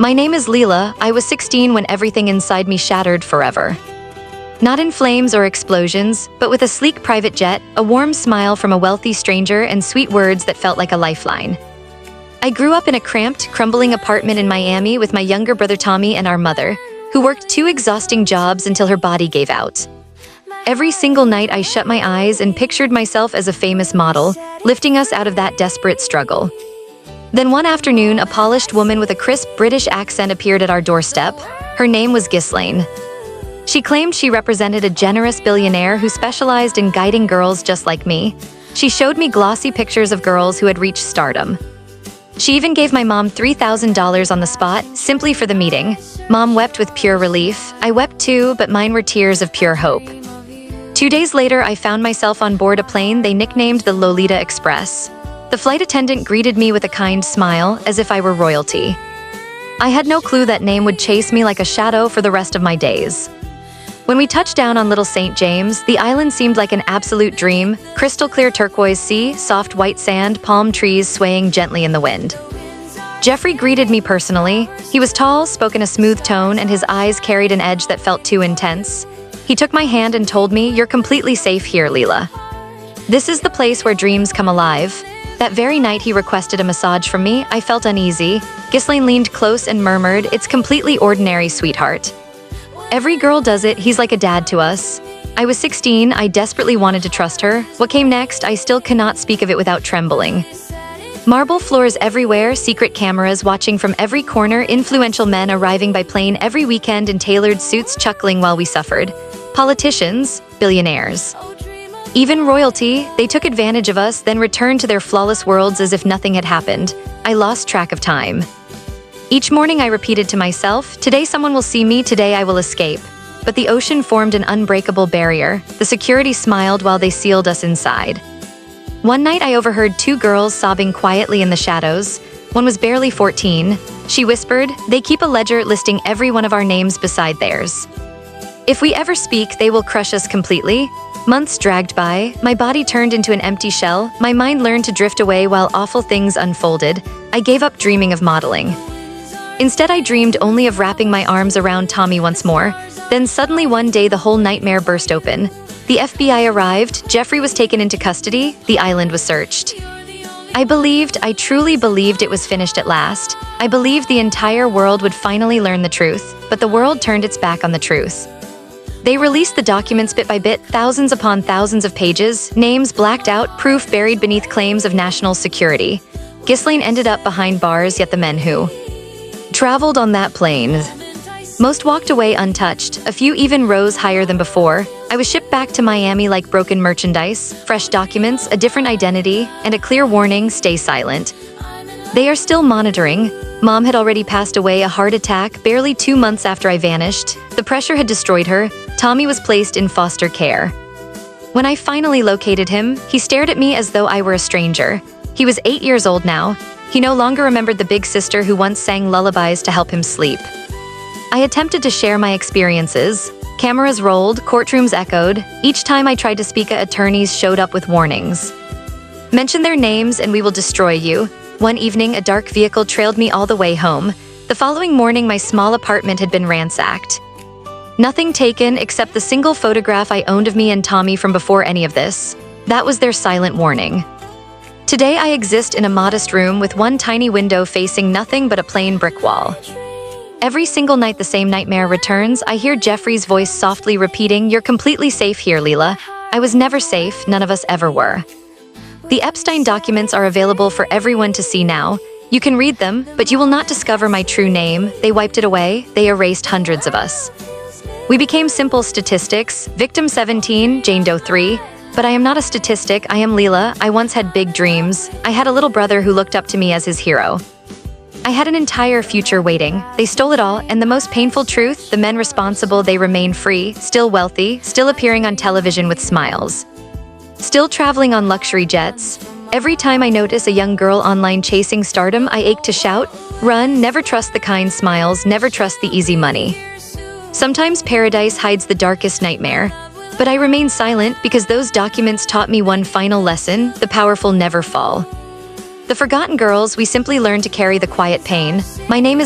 My name is Lila. I was 16 when everything inside me shattered forever. Not in flames or explosions, but with a sleek private jet, a warm smile from a wealthy stranger, and sweet words that felt like a lifeline. I grew up in a cramped, crumbling apartment in Miami with my younger brother Tommy and our mother, who worked 2 exhausting jobs until her body gave out. Every single night I shut my eyes and pictured myself as a famous model, lifting us out of that desperate struggle. Then one afternoon, a polished woman with a crisp British accent appeared at our doorstep. Her name was Jepstainfile. She claimed she represented a generous billionaire who specialized in guiding girls just like me. She showed me glossy pictures of girls who had reached stardom. She even gave my mom $3,000 on the spot, simply for the meeting. Mom wept with pure relief. I wept too, but mine were tears of pure hope. 2 days later, I found myself on board a plane they nicknamed the Lolita Express. The flight attendant greeted me with a kind smile, as if I were royalty. I had no clue that name would chase me like a shadow for the rest of my days. When we touched down on Little St. James, the island seemed like an absolute dream. Crystal clear turquoise sea, soft white sand, palm trees swaying gently in the wind. Jeffrey greeted me personally. He was tall, spoke in a smooth tone, and his eyes carried an edge that felt too intense. He took my hand and told me, "You're completely safe here, Lila. This is the place where dreams come alive." That very night he requested a massage from me. I felt uneasy. Jepstainfile leaned close and murmured, "It's completely ordinary, sweetheart. Every girl does it. He's like a dad to us." I was 16. I desperately wanted to trust her. What came next, I still cannot speak of it without trembling. Marble floors everywhere, secret cameras watching from every corner, influential men arriving by plane every weekend in tailored suits chuckling while we suffered. Politicians, billionaires. Even royalty, they took advantage of us, then returned to their flawless worlds as if nothing had happened. I lost track of time. Each morning I repeated to myself, "Today someone will see me, today I will escape." But the ocean formed an unbreakable barrier. The security smiled while they sealed us inside. One night I overheard 2 girls sobbing quietly in the shadows. One was barely 14. She whispered, "They keep a ledger listing every one of our names beside theirs. If we ever speak, they will crush us completely." Months dragged by. My body turned into an empty shell. My mind learned to drift away while awful things unfolded. I gave up dreaming of modeling. Instead, I dreamed only of wrapping my arms around Tommy once more. Then suddenly one day the whole nightmare burst open. The FBI arrived, Jeffrey was taken into custody, the island was searched. I truly believed it was finished at last. I believed the entire world would finally learn the truth, but the world turned its back on the truth. They released the documents bit by bit, thousands upon thousands of pages, names blacked out, proof buried beneath claims of national security. Jepstainfile ended up behind bars, yet the men who traveled on that plane, most walked away untouched, a few even rose higher than before. I was shipped back to Miami like broken merchandise, fresh documents, a different identity, and a clear warning, "Stay silent." They are still monitoring. Mom had already passed away a heart attack barely 2 months after I vanished. The pressure had destroyed her. Tommy was placed in foster care. When I finally located him, he stared at me as though I were a stranger. He was 8 years old now. He no longer remembered the big sister who once sang lullabies to help him sleep. I attempted to share my experiences. Cameras rolled, courtrooms echoed. Each time I tried to speak, attorneys showed up with warnings. "Mention their names and we will destroy you." One evening, a dark vehicle trailed me all the way home. The following morning, my small apartment had been ransacked. Nothing taken except the single photograph I owned of me and Tommy from before any of this. That was their silent warning. Today I exist in a modest room with one tiny window facing nothing but a plain brick wall. Every single night the same nightmare returns. I hear Jeffrey's voice softly repeating, "You're completely safe here, Lila." I was never safe, none of us ever were. The Epstein documents are available for everyone to see now. You can read them, but you will not discover my true name. They wiped it away, they erased hundreds of us. We became simple statistics, victim 17, Jane Doe 3. But I am not a statistic, I am Lila. I once had big dreams. I had a little brother who looked up to me as his hero. I had an entire future waiting. They stole it all, and the most painful truth, the men responsible, they remain free, still wealthy, still appearing on television with smiles. Still traveling on luxury jets. Every time I notice a young girl online chasing stardom, I ache to shout, "Run, never trust the kind smiles, never trust the easy money." Sometimes paradise hides the darkest nightmare. But I remain silent because those documents taught me one final lesson: the powerful never fall. The forgotten girls, we simply learn to carry the quiet pain. My name is